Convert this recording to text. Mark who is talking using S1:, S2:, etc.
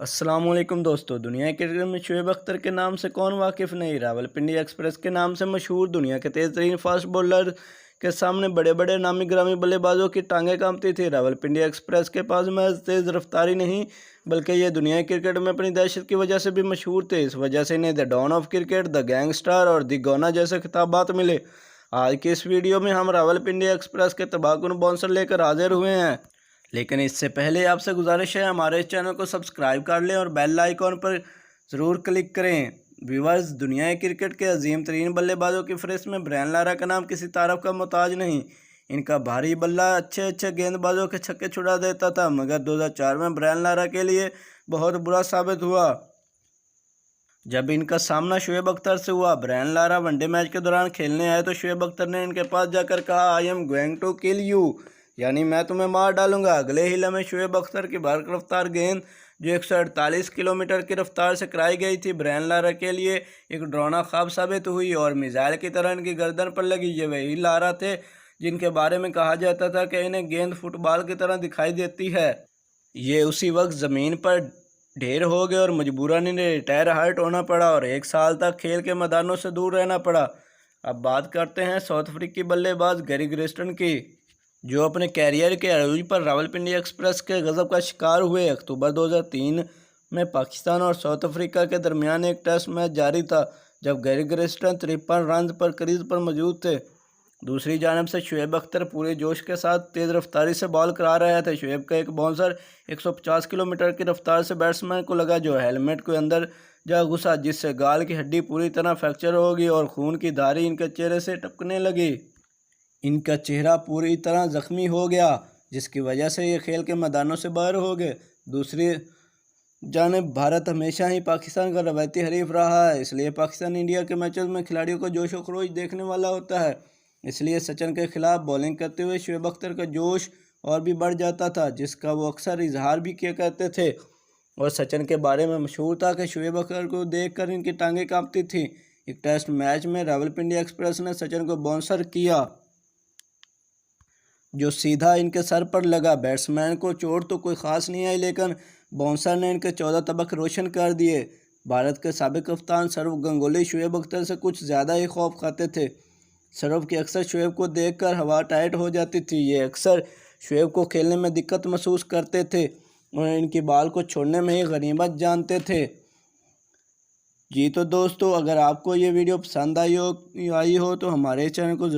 S1: अस्सलामुअलैकुम दोस्तों, दुनिया क्रिकेट में शुएब अख्तर के नाम से कौन वाकिफ़ नहीं। रावलपिंडी एक्सप्रेस के नाम से मशहूर दुनिया के तेज़ तरीन फास्ट बॉलर के सामने बड़े बड़े नामी ग्रामी बल्लेबाजों की टांगें कांपती थी। रावलपिंडी एक्सप्रेस के पास महज तेज़ रफ्तारी नहीं, बल्कि ये दुनिया क्रिकेट में अपनी दहशत की वजह से भी मशहूर थे। इस वजह से इन्हें the don of cricket, the gangster और द गोना जैसे खिताबात मिले। आज की इस वीडियो में हम रावलपिंडी एक्सप्रेस के तबाहकुन बाउंसर लेकर हाजिर हुए हैं, लेकिन इससे पहले आपसे गुजारिश है हमारे चैनल को सब्सक्राइब कर लें और बेल आइकॉन पर ज़रूर क्लिक करें। व्यूवर्स, दुनिया क्रिकेट के अजीम तरीन बल्लेबाजों की फहरिस्त में ब्रायन लारा का नाम किसी तारफ़ का मोहताज नहीं। इनका भारी बल्ला अच्छे गेंदबाजों के छक्के छुड़ा देता था, मगर 2004 में ब्रायन लारा के लिए बहुत बुरा साबित हुआ जब इनका सामना शुएब अख्तर से हुआ। ब्रायन लारा वनडे मैच के दौरान खेलने आए तो शुएब अख्तर ने इनके पास जाकर कहा, I am going to kill you, यानी मैं तुम्हें मार डालूंगा। अगले ही लम्हे शुएब अख्तर की भारी रफ्तार गेंद जो 148 किलोमीटर की रफ्तार से कराई गई थी, ब्रायन लारा के लिए एक डरावना ख्वाब साबित हुई और मिसाइल की तरह इनकी गर्दन पर लगी। ये वही लारा थे जिनके बारे में कहा जाता था कि इन्हें गेंद फुटबॉल की तरह दिखाई देती है। ये उसी वक्त ज़मीन पर ढेर हो गए और मजबूरन इन्हें रिटायर हर्ट होना पड़ा और 1 साल तक खेल के मैदानों से दूर रहना पड़ा। अब बात करते हैं साउथ अफ्रीकी बल्लेबाज गैरी ग्रेस्टन की, जो अपने कैरियर के अरूज पर रावलपिंडी एक्सप्रेस के गज़ब का शिकार हुए। अक्टूबर 2003 में पाकिस्तान और साउथ अफ्रीका के दरमियान एक टेस्ट मैच जारी था, जब गैरी ग्रेस्टन 53 रन पर क्रीज पर मौजूद थे। दूसरी जानब से शुएब अख्तर पूरे जोश के साथ तेज़ रफ्तारी से बॉल करा रहे थे। शुएब का एक बाउंसर 150 किलोमीटर की रफ्तार से बैट्समैन को लगा, जो हेलमेट के अंदर जा घुसा, जिससे गाल की हड्डी पूरी तरह फ्रैक्चर हो गई और खून की धारी इनके चेहरे से टपकने लगी। इनका चेहरा पूरी तरह ज़ख्मी हो गया, जिसकी वजह से ये खेल के मैदानों से बाहर हो गए। दूसरी जानिब भारत हमेशा ही पाकिस्तान का रवायती हरीफ रहा है, इसलिए पाकिस्तान इंडिया के मैचों में खिलाड़ियों का जोश व खरोश देखने वाला होता है। इसलिए सचिन के खिलाफ बॉलिंग करते हुए शुएब अख्तर का जोश और भी बढ़ जाता था, जिसका वो अक्सर इजहार भी किया करते थे। और सचिन के बारे में मशहूर था कि शुएब अख्तर को देखकर इनकी टांगें कांपती थी। एक टेस्ट मैच में रावलपिंडी एक्सप्रेस ने सचिन को बाउंसर किया, जो सीधा इनके सर पर लगा। बैट्समैन को चोट तो कोई ख़ास नहीं आई, लेकिन बाउंसर ने इनके 14 तबक रोशन कर दिए। भारत के साबिक कप्तान सौरव गंगुली शुएब अख्तर से कुछ ज़्यादा ही खौफ खाते थे। सौरव की अक्सर शुएब को देखकर हवा टाइट हो जाती थी। ये अक्सर शुएब को खेलने में दिक्कत महसूस करते थे और इनकी बॉल को छोड़ने में ही गनीमत जानते थे। जी तो दोस्तों, अगर आपको ये वीडियो पसंद आई हो तो हमारे चैनल को